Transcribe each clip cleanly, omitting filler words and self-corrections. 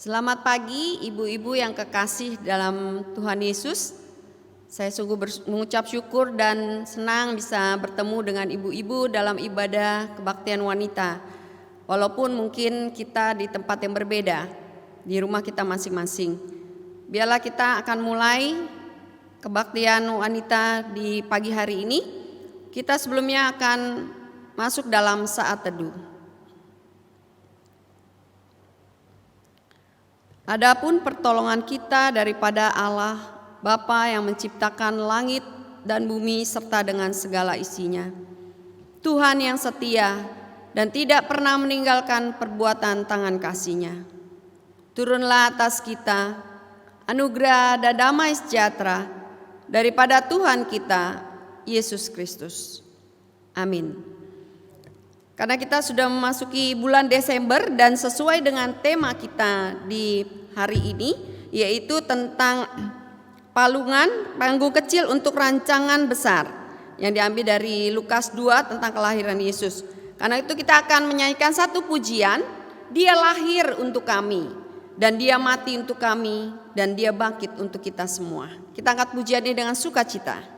Selamat pagi ibu-ibu yang kekasih dalam Tuhan Yesus. Saya sungguh mengucap syukur dan senang bisa bertemu dengan ibu-ibu dalam ibadah kebaktian wanita. Walaupun mungkin kita di tempat yang berbeda, di rumah kita masing-masing. Biarlah kita akan mulai kebaktian wanita di pagi hari ini. Kita sebelumnya akan masuk dalam saat teduh. Adapun pertolongan kita daripada Allah Bapa yang menciptakan langit dan bumi serta dengan segala isinya. Tuhan yang setia dan tidak pernah meninggalkan perbuatan tangan kasih-Nya. Turunlah atas kita anugerah dan damai sejahtera daripada Tuhan kita Yesus Kristus. Amin. Karena kita sudah memasuki bulan Desember dan sesuai dengan tema kita di hari ini, yaitu tentang panggung kecil untuk rancangan besar yang diambil dari Lukas 2 tentang kelahiran Yesus. Karena itu kita akan menyanyikan satu pujian, Dia lahir untuk kami dan Dia mati untuk kami dan Dia bangkit untuk kita semua. Kita angkat pujian ini dengan sukacita.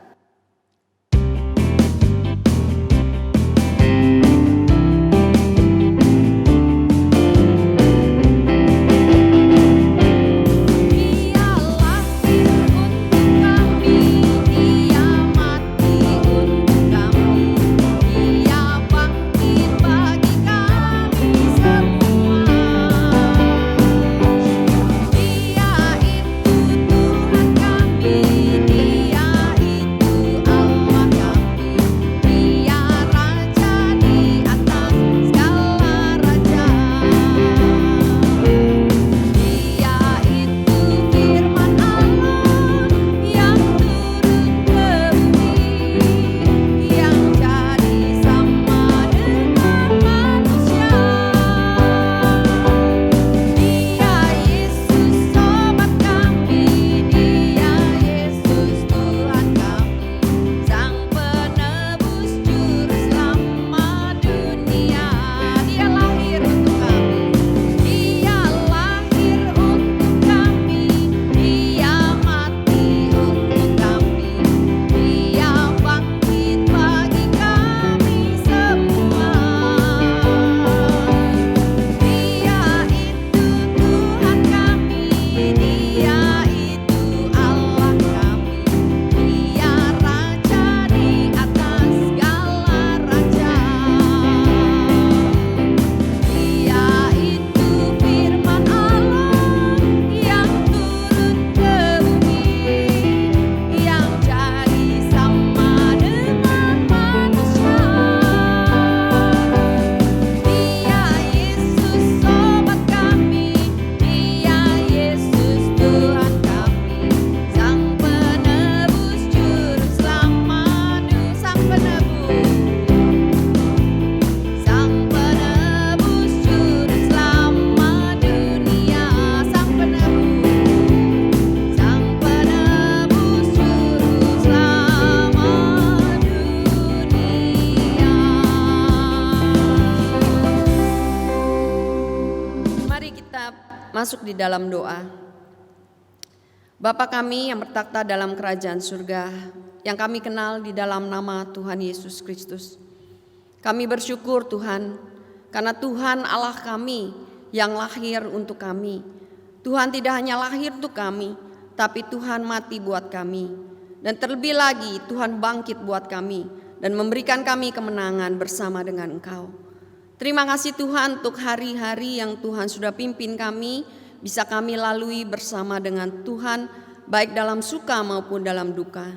Masuk di dalam doa. Bapa kami yang bertakhta dalam kerajaan surga, yang kami kenal di dalam nama Tuhan Yesus Kristus. Kami bersyukur Tuhan, karena Tuhan Allah kami yang lahir untuk kami. Tuhan tidak hanya lahir untuk kami, tapi Tuhan mati buat kami. Dan terlebih lagi Tuhan bangkit buat kami dan memberikan kami kemenangan bersama dengan Engkau. Terima kasih Tuhan untuk hari-hari yang Tuhan sudah pimpin kami, bisa kami lalui bersama dengan Tuhan, baik dalam suka maupun dalam duka.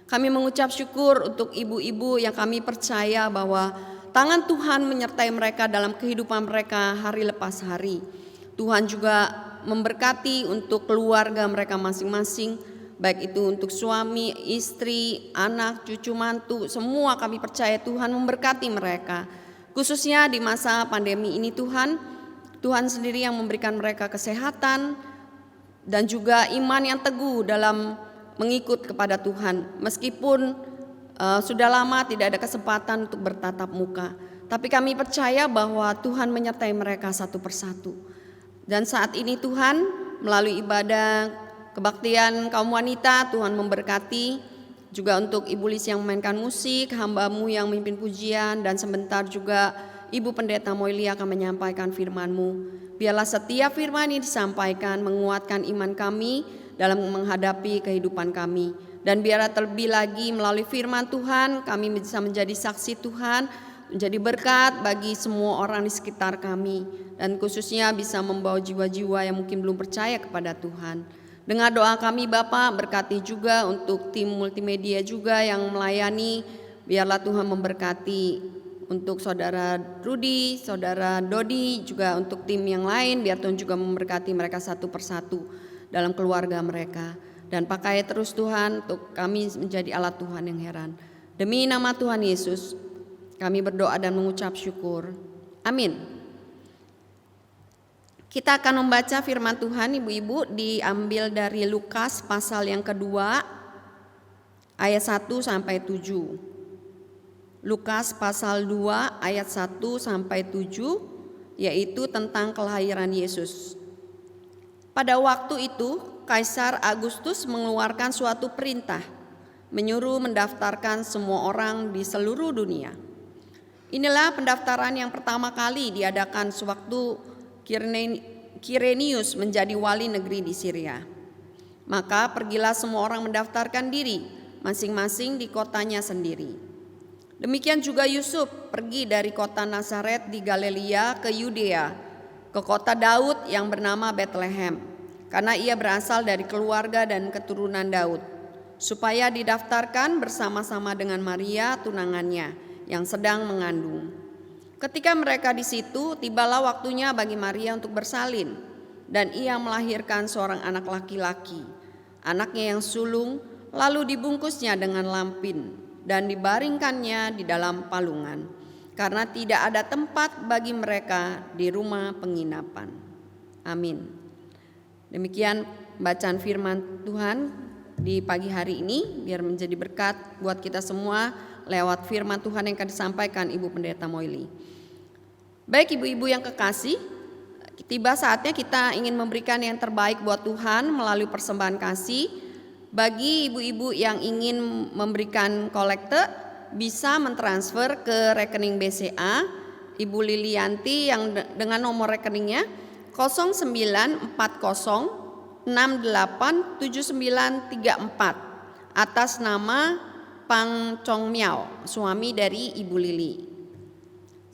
Kami mengucap syukur untuk ibu-ibu yang kami percaya bahwa tangan Tuhan menyertai mereka dalam kehidupan mereka hari lepas hari. Tuhan juga memberkati untuk keluarga mereka masing-masing, baik itu untuk suami, istri, anak, cucu, mantu, semua kami percaya Tuhan memberkati mereka. Khususnya di masa pandemi ini Tuhan sendiri yang memberikan mereka kesehatan dan juga iman yang teguh dalam mengikut kepada Tuhan. Meskipun sudah lama tidak ada kesempatan untuk bertatap muka, tapi kami percaya bahwa Tuhan menyertai mereka satu persatu. Dan saat ini Tuhan, melalui ibadah kebaktian kaum wanita, Tuhan memberkati juga untuk Ibu Lis yang memainkan musik, hamba-Mu yang memimpin pujian, dan sebentar juga Ibu Pendeta Moilia akan menyampaikan firman-Mu. Biarlah setiap firman ini disampaikan menguatkan iman kami dalam menghadapi kehidupan kami. Dan biarlah terlebih lagi melalui firman Tuhan kami bisa menjadi saksi Tuhan, menjadi berkat bagi semua orang di sekitar kami. Dan khususnya bisa membawa jiwa-jiwa yang mungkin belum percaya kepada Tuhan. Dengar doa kami Bapa, berkati juga untuk tim multimedia juga yang melayani. Biarlah Tuhan memberkati untuk saudara Rudi, saudara Dodi, juga untuk tim yang lain. Biar Tuhan juga memberkati mereka satu persatu dalam keluarga mereka. Dan pakai terus Tuhan untuk kami menjadi alat Tuhan yang heran. Demi nama Tuhan Yesus kami berdoa dan mengucap syukur. Amin. Kita akan membaca firman Tuhan ibu-ibu diambil dari Lukas pasal yang kedua ayat 1 sampai 7. Lukas pasal 2 ayat 1 sampai 7 yaitu tentang kelahiran Yesus. Pada waktu itu Kaisar Agustus mengeluarkan suatu perintah menyuruh mendaftarkan semua orang di seluruh dunia. Inilah pendaftaran yang pertama kali diadakan sewaktu Kirenius menjadi wali negeri di Syria. Maka pergilah semua orang mendaftarkan diri masing-masing di kotanya sendiri. Demikian juga Yusuf pergi dari kota Nazaret di Galilea ke Yudea, ke kota Daud yang bernama Betlehem, karena ia berasal dari keluarga dan keturunan Daud, supaya didaftarkan bersama-sama dengan Maria tunangannya yang sedang mengandung. Ketika mereka di situ, tibalah waktunya bagi Maria untuk bersalin, dan ia melahirkan seorang anak laki-laki. Anaknya yang sulung lalu dibungkusnya dengan lampin dan dibaringkannya di dalam palungan, karena tidak ada tempat bagi mereka di rumah penginapan. Amin. Demikian bacaan firman Tuhan di pagi hari ini, biar menjadi berkat buat kita semua lewat firman Tuhan yang akan disampaikan Ibu Pendeta Moili. Baik ibu-ibu yang kekasih, tiba saatnya kita ingin memberikan yang terbaik buat Tuhan melalui persembahan kasih. Bagi ibu-ibu yang ingin memberikan kolekte, bisa mentransfer ke rekening BCA Ibu Lilianti yang dengan nomor rekeningnya 0940687934 atas nama Pang Chong Miao, suami dari Ibu Lili.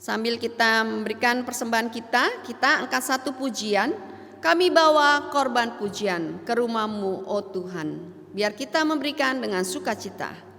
Sambil kita memberikan persembahan kita angkat satu pujian. Kami bawa korban pujian ke rumah-Mu, oh Tuhan. Biar kita memberikan dengan sukacita.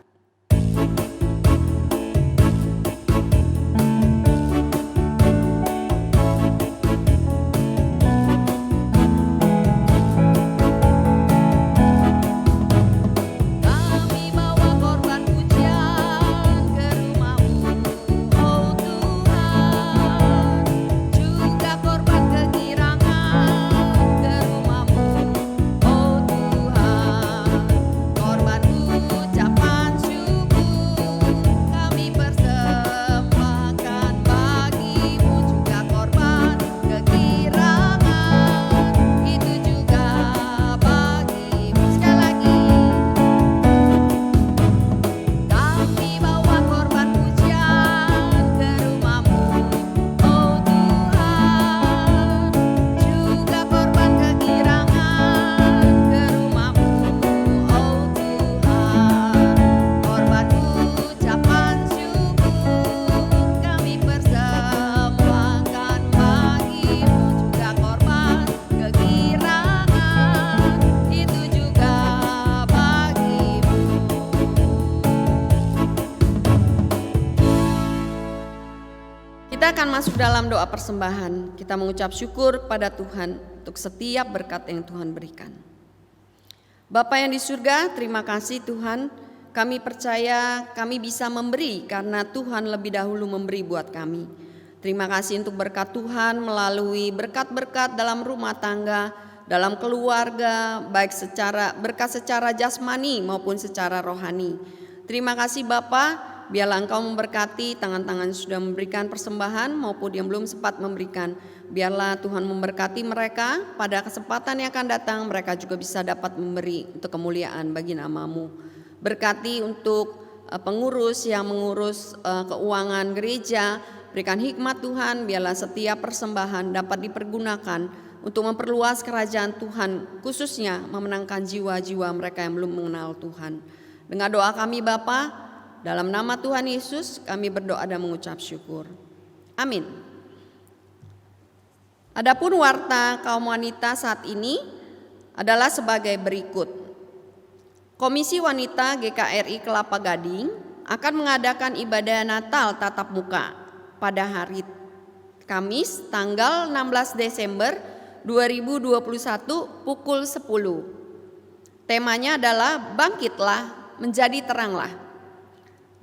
Kita akan masuk dalam doa persembahan. Kita mengucap syukur pada Tuhan untuk setiap berkat yang Tuhan berikan. Bapa yang di surga, terima kasih Tuhan. Kami percaya kami bisa memberi karena Tuhan lebih dahulu memberi buat kami. Terima kasih untuk berkat Tuhan melalui berkat-berkat dalam rumah tangga, dalam keluarga, baik berkat secara jasmani maupun secara rohani. Terima kasih Bapa, biarlah Engkau memberkati tangan-tangan yang sudah memberikan persembahan maupun yang belum sempat memberikan. Biarlah Tuhan memberkati mereka, pada kesempatan yang akan datang mereka juga bisa dapat memberi untuk kemuliaan bagi nama-Mu. Berkati untuk pengurus yang mengurus keuangan gereja, berikan hikmat Tuhan, biarlah setiap persembahan dapat dipergunakan untuk memperluas kerajaan Tuhan, khususnya memenangkan jiwa-jiwa mereka yang belum mengenal Tuhan. Dengan doa kami Bapa, dalam nama Tuhan Yesus kami berdoa dan mengucap syukur. Amin. Adapun warta kaum wanita saat ini adalah sebagai berikut. Komisi Wanita GKRI Kelapa Gading akan mengadakan ibadah Natal tatap muka pada hari Kamis tanggal 16 Desember 2021 pukul 10. Temanya adalah Bangkitlah Menjadi Teranglah.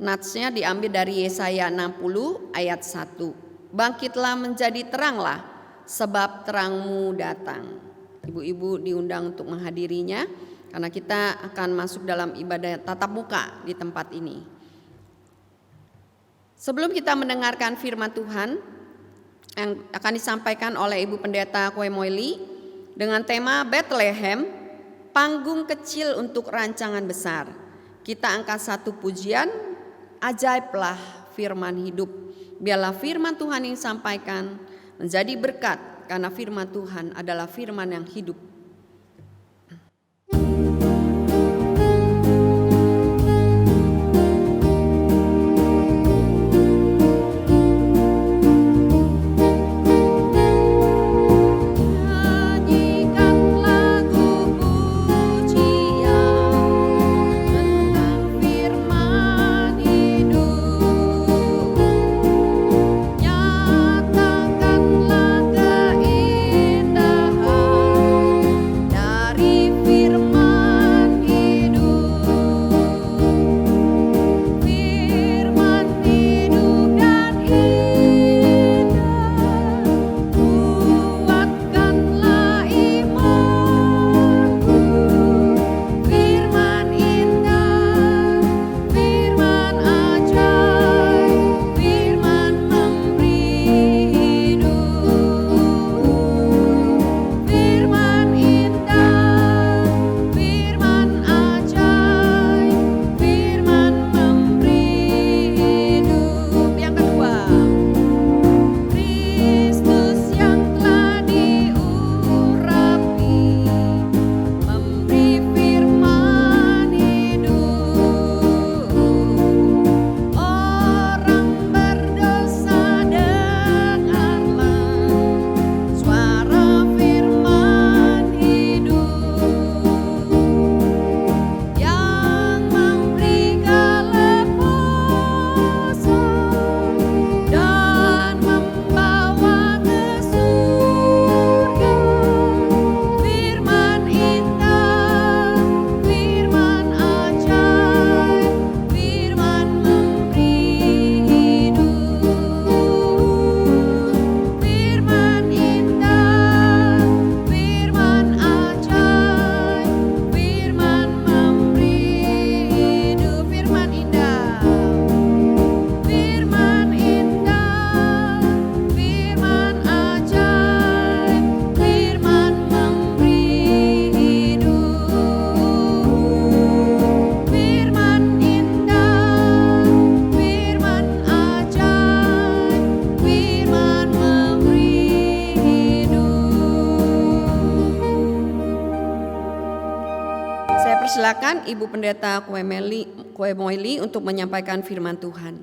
Natsnya diambil dari Yesaya 60 ayat 1. Bangkitlah menjadi teranglah, sebab terangmu datang. Ibu-ibu diundang untuk menghadirinya, karena kita akan masuk dalam ibadah tatap muka di tempat ini. Sebelum kita mendengarkan firman Tuhan yang akan disampaikan oleh Ibu Pendeta Kue Moili dengan tema Bethlehem, panggung kecil untuk rancangan besar. Kita angkat satu pujian, Ajaiblah firman hidup. Biarlah firman Tuhan yang disampaikan menjadi berkat, karena firman Tuhan adalah firman yang hidup. Silakan Ibu Pendeta Kue Moili untuk menyampaikan firman Tuhan.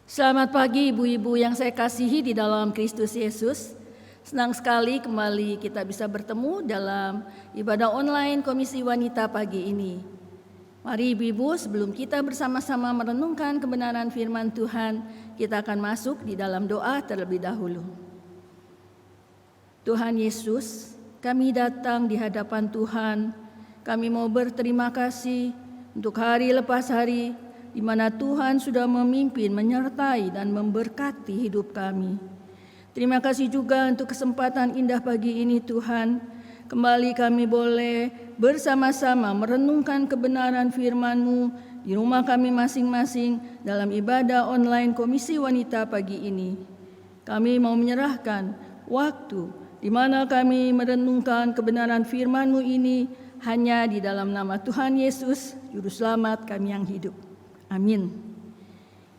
Selamat pagi ibu-ibu yang saya kasihi di dalam Kristus Yesus. Senang sekali kembali kita bisa bertemu dalam ibadah online Komisi Wanita pagi ini. Mari ibu-ibu, sebelum kita bersama-sama merenungkan kebenaran firman Tuhan, kita akan masuk di dalam doa terlebih dahulu. Tuhan Yesus, kami datang di hadapan Tuhan. Kami mau berterima kasih untuk hari lepas hari, di mana Tuhan sudah memimpin, menyertai dan memberkati hidup kami. Terima kasih juga untuk kesempatan indah pagi ini Tuhan. Kembali kami boleh bersama-sama merenungkan kebenaran firman-Mu di rumah kami masing-masing dalam ibadah online Komisi Wanita pagi ini. Kami mau menyerahkan waktu di mana kami merenungkan kebenaran firman-Mu ini hanya di dalam nama Tuhan Yesus, Juru Selamat kami yang hidup. Amin.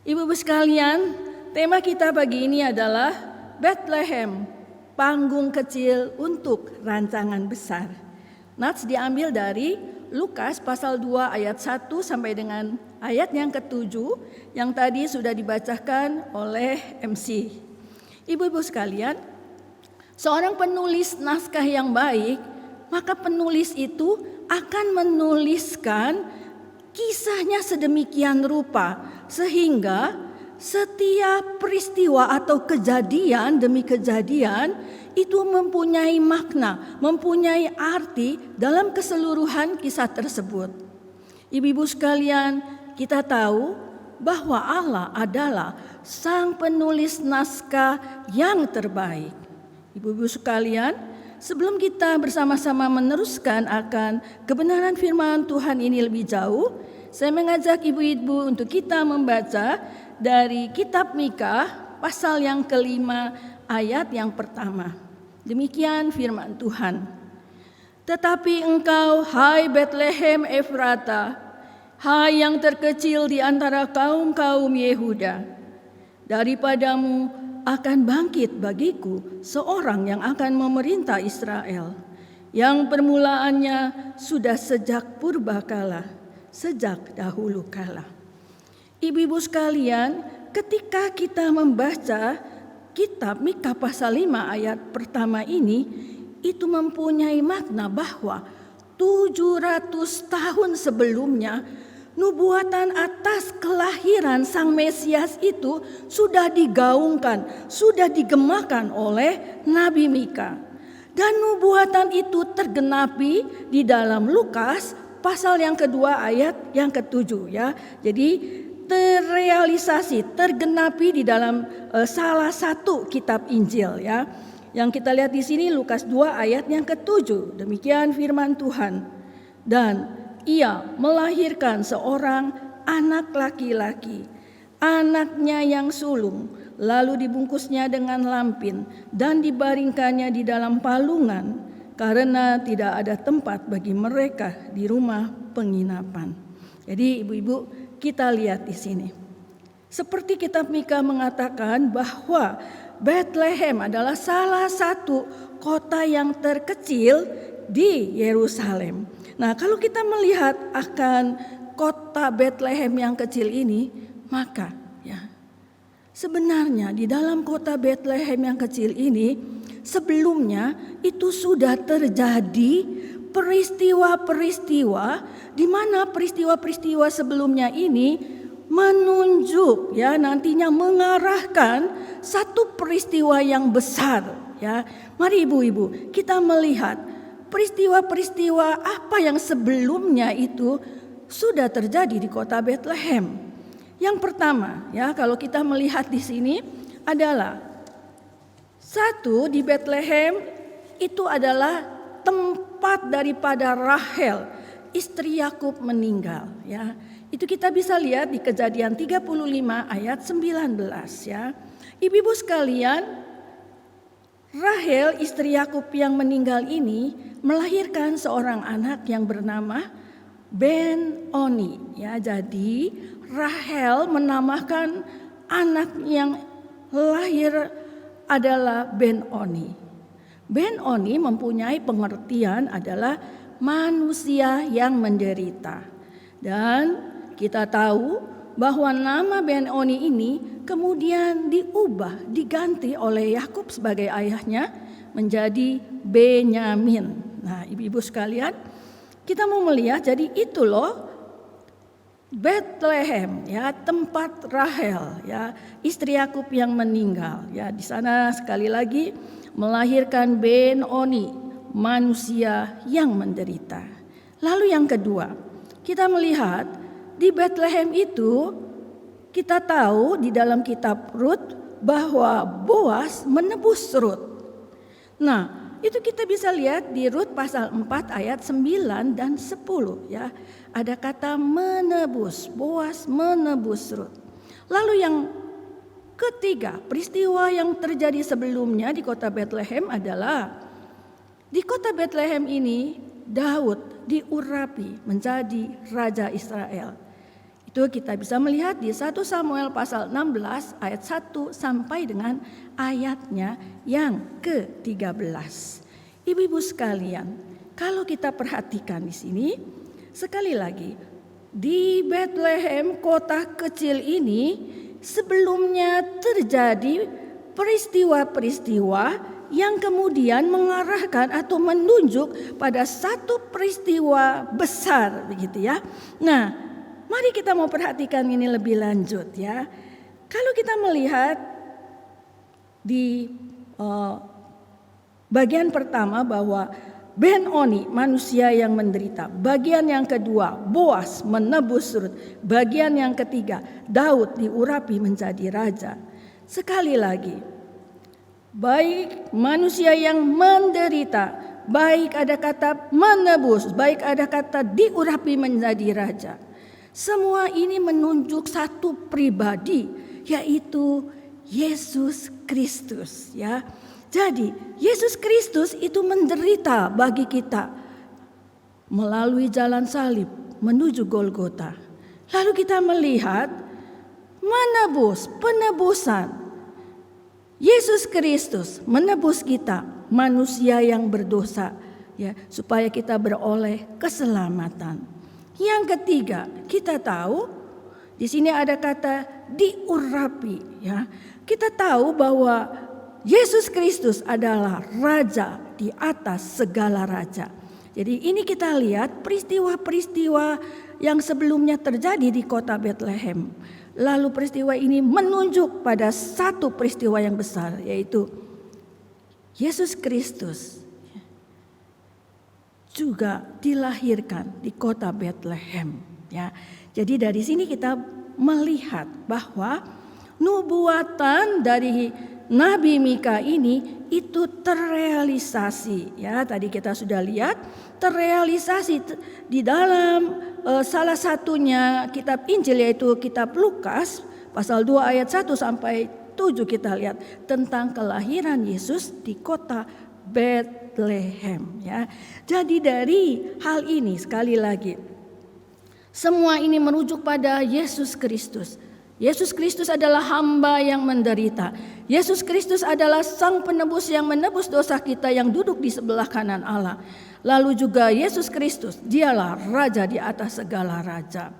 Ibu-ibu sekalian, tema kita pagi ini adalah Bethlehem, panggung kecil untuk rancangan besar. Nats diambil dari Lukas pasal 2 ayat 1 sampai dengan ayat yang ke-7 yang tadi sudah dibacakan oleh MC. Ibu-ibu sekalian, seorang penulis naskah yang baik, maka penulis itu akan menuliskan kisahnya sedemikian rupa sehingga setiap peristiwa atau kejadian demi kejadian itu mempunyai makna, mempunyai arti dalam keseluruhan kisah tersebut. Ibu-ibu sekalian, kita tahu bahwa Allah adalah sang penulis naskah yang terbaik. Ibu-ibu sekalian, sebelum kita bersama-sama meneruskan akan kebenaran firman Tuhan ini lebih jauh, saya mengajak ibu-ibu untuk kita membaca dari kitab Mika pasal yang kelima ayat yang pertama. Demikian firman Tuhan. Tetapi engkau, hai Bethlehem Efrata, hai yang terkecil di antara kaum-kaum Yehuda, daripadamu akan bangkit bagiku seorang yang akan memerintah Israel, yang permulaannya sudah sejak purbakala, sejak dahulu kala. Ibu-ibu sekalian, ketika kita membaca kitab Mika pasal 5 ayat pertama ini, itu mempunyai makna bahwa 700 tahun sebelumnya nubuatan atas kelahiran Sang Mesias itu sudah digaungkan, sudah digemakan oleh Nabi Mika. Dan nubuatan itu tergenapi di dalam Lukas pasal yang kedua ayat yang ke-7 ya. Jadi terrealisasi, tergenapi di dalam salah satu kitab Injil ya. Yang kita lihat di sini Lukas 2 ayat yang ke-7. Demikian firman Tuhan. Dan ia melahirkan seorang anak laki-laki, anaknya yang sulung, lalu dibungkusnya dengan lampin dan dibaringkannya di dalam palungan karena tidak ada tempat bagi mereka di rumah penginapan. Jadi ibu-ibu, kita lihat di sini. Seperti kitab Mika mengatakan bahwa Bethlehem adalah salah satu kota yang terkecil di Yerusalem. Nah, kalau kita melihat akan kota Bethlehem yang kecil ini, maka ya, sebenarnya di dalam kota Bethlehem yang kecil ini sebelumnya itu sudah terjadi peristiwa-peristiwa di mana peristiwa-peristiwa sebelumnya ini menunjuk ya nantinya mengarahkan satu peristiwa yang besar ya. Mari ibu-ibu kita melihat peristiwa-peristiwa apa yang sebelumnya itu sudah terjadi di kota Bethlehem. Yang pertama ya kalau kita melihat di sini adalah satu di Bethlehem itu adalah tempat daripada Rahel, istri Yakub meninggal ya. Itu kita bisa lihat di Kejadian 35 ayat 19 ya. Ibu-ibu sekalian, Rahel istri Yakub yang meninggal ini melahirkan seorang anak yang bernama Ben-Oni ya. Jadi Rahel menamakan anak yang lahir adalah Ben-Oni. Ben-Oni mempunyai pengertian adalah manusia yang menderita. Dan kita tahu bahwa nama Ben-Oni ini kemudian diubah, diganti oleh Yakub sebagai ayahnya menjadi Benyamin. Nah, ibu-ibu sekalian, kita mau melihat jadi itu loh Bethlehem ya, tempat Rahel ya, istri Yakub yang meninggal ya. Di sana sekali lagi melahirkan Ben-Oni, manusia yang menderita. Lalu yang kedua, kita melihat di Bethlehem itu kita tahu di dalam kitab Rut bahwa Boas menebus Rut. Nah, itu kita bisa lihat di Rut pasal 4 ayat 9 dan 10 ya. Ada kata menebus, Boas menebus Rut. Lalu yang ketiga, peristiwa yang terjadi sebelumnya di kota Betlehem adalah di kota Betlehem ini Daud diurapi menjadi raja Israel. Itu kita bisa melihat di 1 Samuel pasal 16 ayat 1 sampai dengan ayatnya yang ke-13. Ibu-ibu sekalian, kalau kita perhatikan di sini, sekali lagi, di Betlehem kota kecil ini sebelumnya terjadi peristiwa-peristiwa yang kemudian mengarahkan atau menunjuk pada satu peristiwa besar begitu ya. Nah, mari kita mau perhatikan ini lebih lanjut ya. Kalau kita melihat di bagian pertama bahwa Ben-Oni manusia yang menderita. Bagian yang kedua Boas menebus Rut. Bagian yang ketiga Daud diurapi menjadi raja. Sekali lagi, baik manusia yang menderita, baik ada kata menebus, baik ada kata diurapi menjadi raja. Semua ini menunjuk satu pribadi, yaitu Yesus Kristus ya. Jadi Yesus Kristus itu menderita bagi kita melalui jalan salib menuju Golgota. Lalu kita melihat menebus, penebusan. Yesus Kristus menebus kita manusia yang berdosa ya, supaya kita beroleh keselamatan. Yang ketiga, kita tahu di sini ada kata diurapi ya. Kita tahu bahwa Yesus Kristus adalah raja di atas segala raja. Jadi ini kita lihat peristiwa-peristiwa yang sebelumnya terjadi di kota Betlehem. Lalu peristiwa ini menunjuk pada satu peristiwa yang besar, yaitu Yesus Kristus juga dilahirkan di kota Betlehem. Ya, jadi dari sini kita melihat bahwa nubuatan dari Nabi Mika ini itu terrealisasi ya. Tadi kita sudah lihat terrealisasi di dalam salah satunya kitab Injil, yaitu kitab Lukas pasal 2 ayat 1 sampai 7 kita lihat tentang kelahiran Yesus di kota Betlehem ya. Jadi dari hal ini sekali lagi semua ini merujuk pada Yesus Kristus. Yesus Kristus adalah hamba yang menderita. Yesus Kristus adalah sang penebus yang menebus dosa kita yang duduk di sebelah kanan Allah. Lalu juga Yesus Kristus, dialah raja di atas segala raja.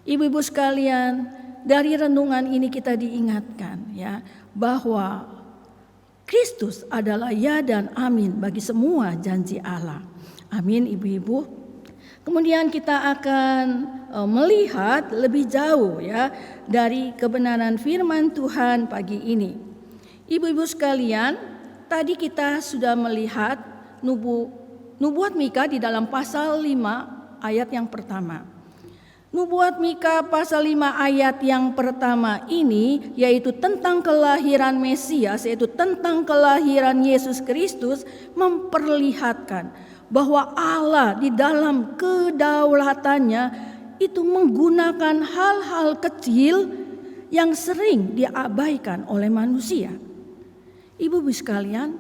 Ibu-ibu sekalian, dari renungan ini kita diingatkan ya bahwa Kristus adalah ya dan amin bagi semua janji Allah. Amin ibu-ibu. Kemudian kita akan melihat lebih jauh ya dari kebenaran firman Tuhan pagi ini. Ibu-ibu sekalian, tadi kita sudah melihat nubuat Mika di dalam pasal 5 ayat yang pertama. Nubuat Mika pasal 5 ayat yang pertama ini yaitu tentang kelahiran Mesias, yaitu tentang kelahiran Yesus Kristus, memperlihatkan bahwa Allah di dalam kedaulatannya itu menggunakan hal-hal kecil yang sering diabaikan oleh manusia. Ibu-ibu sekalian,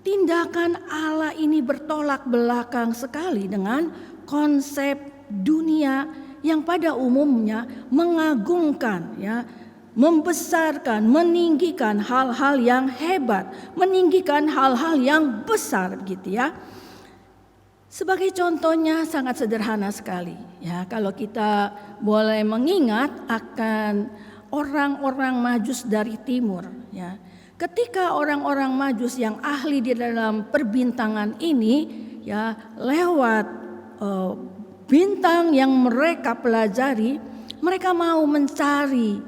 tindakan Allah ini bertolak belakang sekali dengan konsep dunia yang pada umumnya mengagungkan ya, membesarkan, meninggikan hal-hal yang hebat, meninggikan hal-hal yang besar gitu ya. Sebagai contohnya sangat sederhana sekali ya, kalau kita boleh mengingat akan orang-orang Majus dari timur ya. Ketika orang-orang Majus yang ahli di dalam perbintangan ini ya, lewat bintang yang mereka pelajari, mereka mau mencari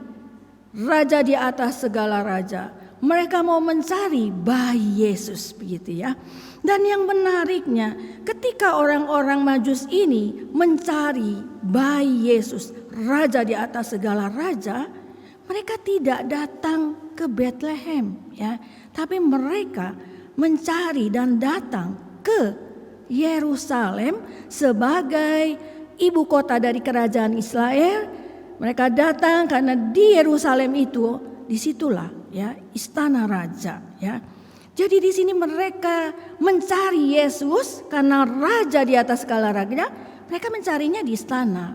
raja di atas segala raja. Mereka mau mencari bayi Yesus begitu ya. Dan yang menariknya, ketika orang-orang Majus ini mencari bayi Yesus, raja di atas segala raja, mereka tidak datang ke Bethlehem, ya, tapi mereka mencari dan datang ke Yerusalem sebagai ibu kota dari kerajaan Israel. Mereka datang karena di Yerusalem itu, disitulah ya istana raja, ya. Jadi di sini mereka mencari Yesus karena raja di atas segala raja. Mereka mencarinya di istana.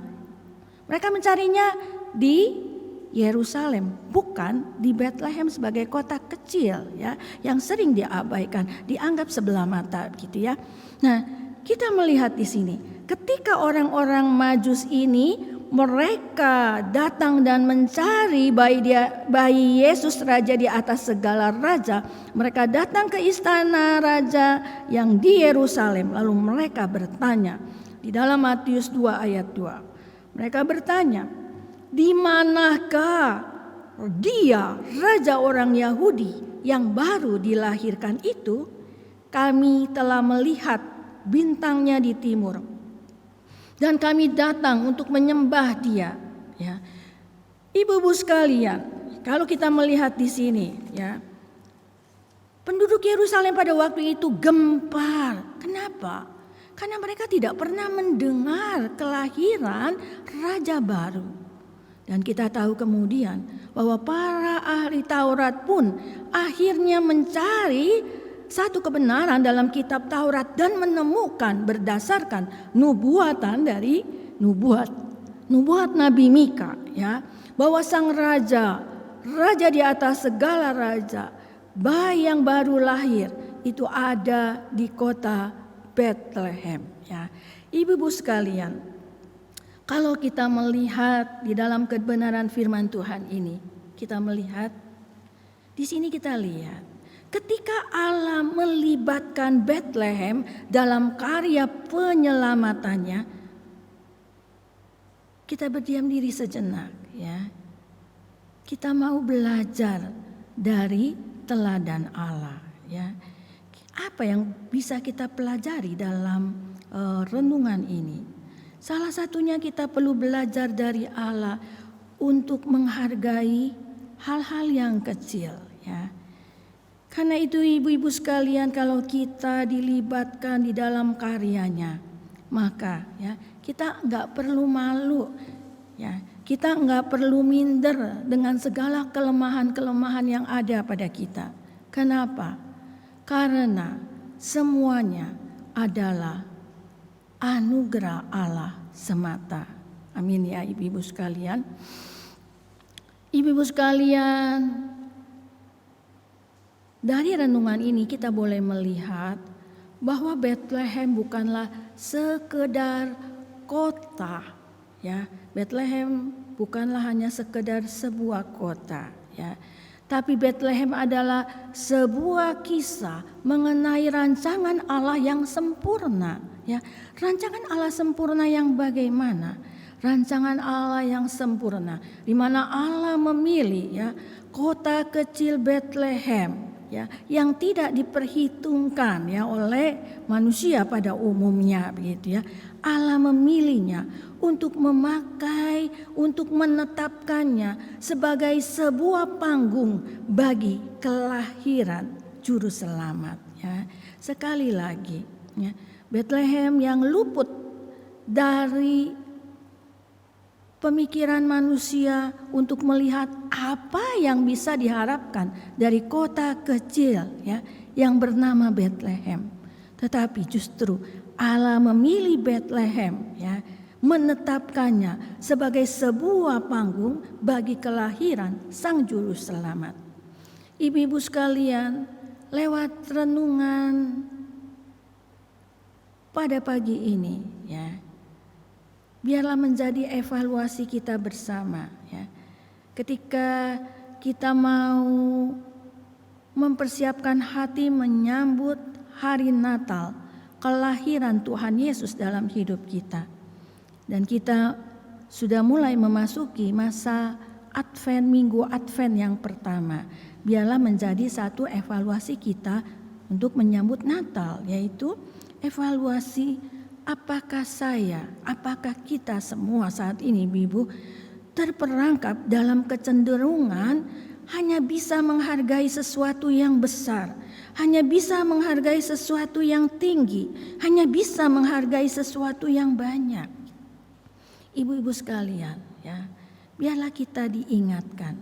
Mereka mencarinya di Yerusalem, bukan di Bethlehem sebagai kota kecil, ya, yang sering diabaikan, dianggap sebelah mata gitu ya. Nah, kita melihat di sini ketika orang-orang Majus ini mereka datang dan mencari bayi Yesus raja di atas segala raja. Mereka datang ke istana raja yang di Yerusalem, lalu mereka bertanya di dalam Matius 2 ayat 2. Mereka bertanya, di manakah dia raja orang Yahudi yang baru dilahirkan itu? Kami telah melihat bintangnya di timur dan kami datang untuk menyembah dia, ya. Ibu-ibu sekalian, kalau kita melihat di sini, ya, penduduk Yerusalem pada waktu itu gempar. Kenapa? Karena mereka tidak pernah mendengar kelahiran raja baru. Dan kita tahu kemudian bahwa para ahli Taurat pun akhirnya mencari satu kebenaran dalam kitab Taurat dan menemukan berdasarkan nubuatan dari nubuat Nabi Mika, ya, bahwa sang raja di atas segala raja, bayi yang baru lahir itu ada di kota Bethlehem, ya. Ibu-ibu sekalian, kalau kita melihat di dalam kebenaran firman Tuhan ini, kita melihat di sini, kita lihat ketika Allah melibatkan Bethlehem dalam karya penyelamatannya, kita berdiam diri sejenak, ya. Kita mau belajar dari teladan Allah, ya. Apa yang bisa kita pelajari dalam renungan ini? Salah satunya kita perlu belajar dari Allah untuk menghargai hal-hal yang kecil, ya. Karena itu ibu-ibu sekalian, kalau kita dilibatkan di dalam karyanya, maka ya kita nggak perlu malu, ya. Kita nggak perlu minder dengan segala kelemahan-kelemahan yang ada pada kita. Kenapa? Karena semuanya adalah anugerah Allah semata. Amin ya ibu-ibu sekalian. Ibu-ibu sekalian, dari renungan ini kita boleh melihat bahwa Bethlehem bukanlah sekedar kota, ya. Bethlehem bukanlah hanya sekedar sebuah kota, ya. Tapi Bethlehem adalah sebuah kisah mengenai rancangan Allah yang sempurna, ya. Rancangan Allah sempurna yang bagaimana? Rancangan Allah yang sempurna di mana Allah memilih, ya, kota kecil Bethlehem, ya, yang tidak diperhitungkan, ya, oleh manusia pada umumnya, begitu ya. Allah memilihnya untuk memakai, untuk menetapkannya sebagai sebuah panggung bagi kelahiran juru selamat, ya. Sekali lagi, ya, Bethlehem yang luput dari pemikiran manusia untuk melihat apa yang bisa diharapkan dari kota kecil, ya, yang bernama Bethlehem. Tetapi justru Allah memilih Bethlehem, ya, menetapkannya sebagai sebuah panggung bagi kelahiran Sang Juru Selamat. Ibu-ibu sekalian, lewat renungan pada pagi ini, ya, biarlah menjadi evaluasi kita bersama, ya. Ketika kita mau mempersiapkan hati menyambut hari Natal, kelahiran Tuhan Yesus dalam hidup kita. Dan kita sudah mulai memasuki masa Advent, minggu Advent yang pertama. Biarlah menjadi satu evaluasi kita untuk menyambut Natal, yaitu evaluasi apakah kita semua saat ini, Ibu, terperangkap dalam kecenderungan hanya bisa menghargai sesuatu yang besar, hanya bisa menghargai sesuatu yang tinggi, hanya bisa menghargai sesuatu yang banyak. Ibu-ibu sekalian, ya, biarlah kita diingatkan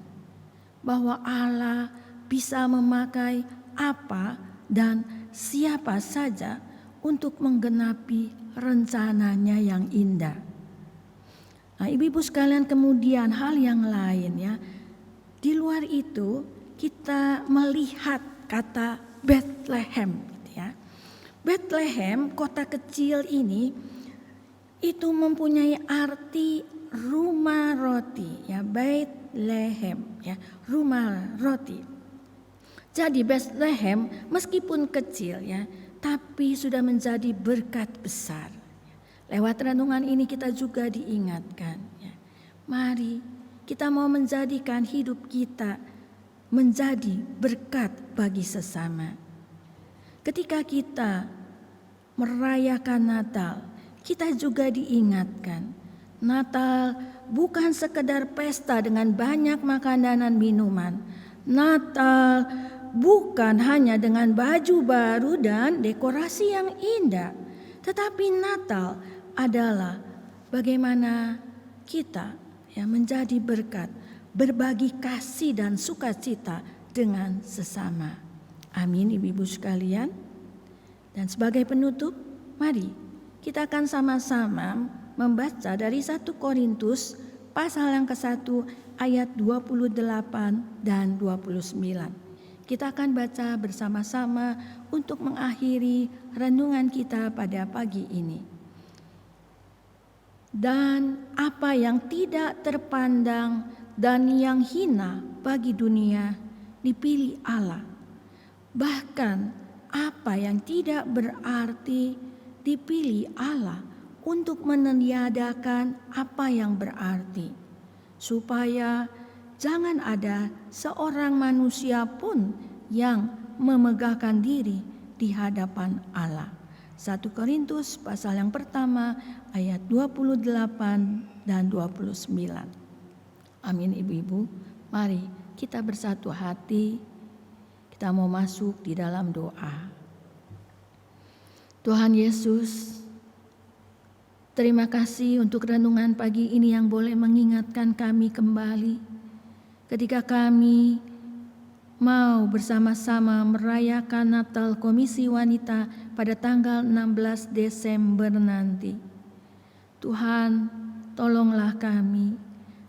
bahwa Allah bisa memakai apa dan siapa saja untuk menggenapi rencananya yang indah. Nah, ibu-ibu sekalian, kemudian hal yang lain, ya. Di luar itu kita melihat kata Bethlehem, gitu ya. Bethlehem, kota kecil ini itu mempunyai arti rumah roti, ya, Bethlehem, ya, rumah roti. Jadi Bethlehem meskipun kecil, ya, tapi sudah menjadi berkat besar. Lewat renungan ini kita juga diingatkan, ya. Mari kita mau menjadikan hidup kita menjadi berkat bagi sesama. Ketika kita merayakan Natal, kita juga diingatkan, Natal bukan sekedar pesta dengan banyak makanan dan minuman. Natal bukan hanya dengan baju baru dan dekorasi yang indah, tetapi Natal adalah bagaimana kita, ya, menjadi berkat, berbagi kasih dan sukacita dengan sesama. Amin, ibu-ibu sekalian. Dan sebagai penutup, mari kita akan sama-sama membaca dari 1 Korintus pasal yang ke-1 ayat 28 dan 29. Kita akan baca bersama-sama untuk mengakhiri renungan kita pada pagi ini. Dan apa yang tidak terpandang dan yang hina bagi dunia dipilih Allah. Bahkan apa yang tidak berarti dipilih Allah untuk meniadakan apa yang berarti, supaya jangan ada seorang manusia pun yang memegahkan diri di hadapan Allah. 1 Korintus pasal yang pertama ayat 28 dan 29. Amin, ibu-ibu. Mari kita bersatu hati, kita mau masuk di dalam doa. Tuhan Yesus, terima kasih untuk renungan pagi ini yang boleh mengingatkan kami kembali ketika kami mau bersama-sama merayakan Natal Komisi Wanita pada tanggal 16 Desember nanti. Tuhan, tolonglah kami.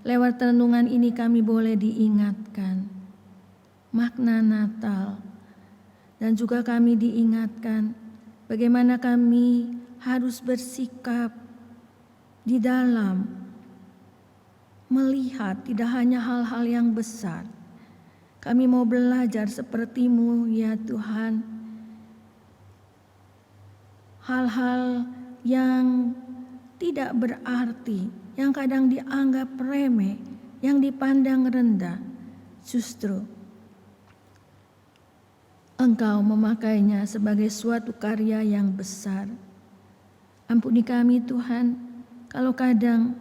Lewat renungan ini kami boleh diingatkan makna Natal. Dan juga kami diingatkan bagaimana kami harus bersikap di dalam melihat tidak hanya hal-hal yang besar. Kami mau belajar seperti-Mu, ya Tuhan. Hal-hal yang tidak berarti, yang kadang dianggap remeh, yang dipandang rendah, justru Engkau memakainya sebagai suatu karya yang besar. Ampuni kami Tuhan, kalau kadang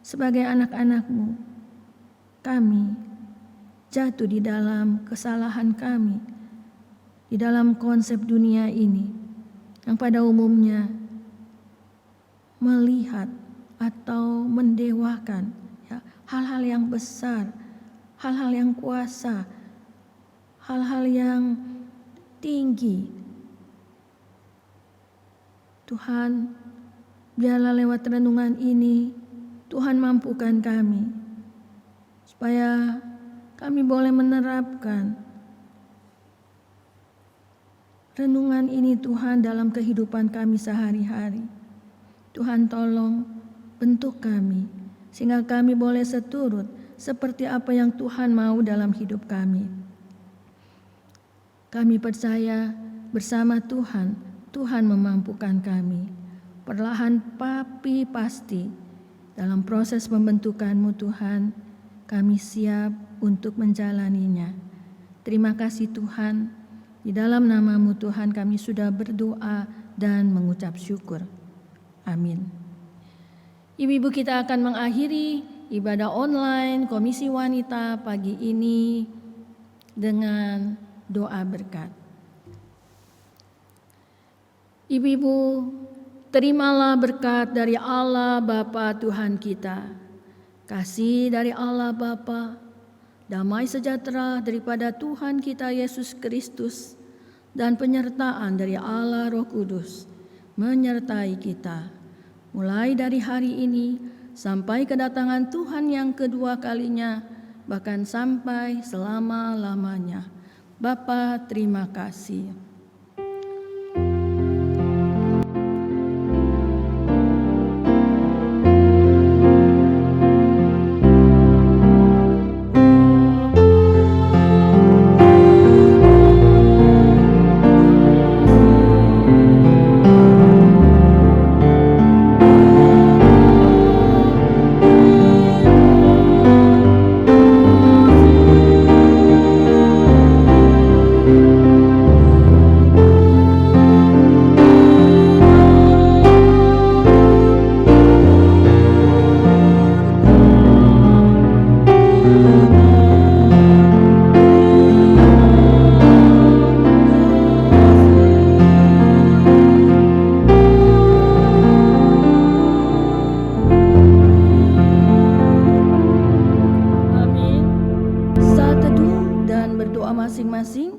sebagai anak-anak-Mu, kami jatuh di dalam kesalahan kami, di dalam konsep dunia ini, yang pada umumnya melihat atau mendewakan, ya, hal-hal yang besar, hal-hal yang kuasa, hal-hal yang tinggi. Tuhan, biarlah lewat renungan ini Tuhan mampukan kami supaya kami boleh menerapkan renungan ini Tuhan dalam kehidupan kami sehari-hari. Tuhan, tolong bentuk kami sehingga kami boleh seturut seperti apa yang Tuhan mau dalam hidup kami. Kami percaya bersama Tuhan, Tuhan memampukan kami. Perlahan tapi pasti dalam proses pembentukan-Mu Tuhan, kami siap untuk menjalaninya. Terima kasih Tuhan, di dalam nama-Mu Tuhan kami sudah berdoa dan mengucap syukur. Amin. Ibu-ibu, kita akan mengakhiri ibadah online Komisi Wanita pagi ini dengan doa berkat. Ibu-ibu, terimalah berkat dari Allah Bapa Tuhan kita, kasih dari Allah Bapa, damai sejahtera daripada Tuhan kita Yesus Kristus, dan penyertaan dari Allah Roh Kudus menyertai kita, mulai dari hari ini sampai kedatangan Tuhan yang kedua kalinya, bahkan sampai selama-lamanya. Bapa, terima kasih. Masing-masing,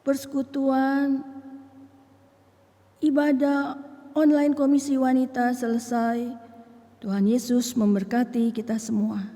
persekutuan ibadah online Komisi Wanita selesai. Tuhan Yesus memberkati kita semua.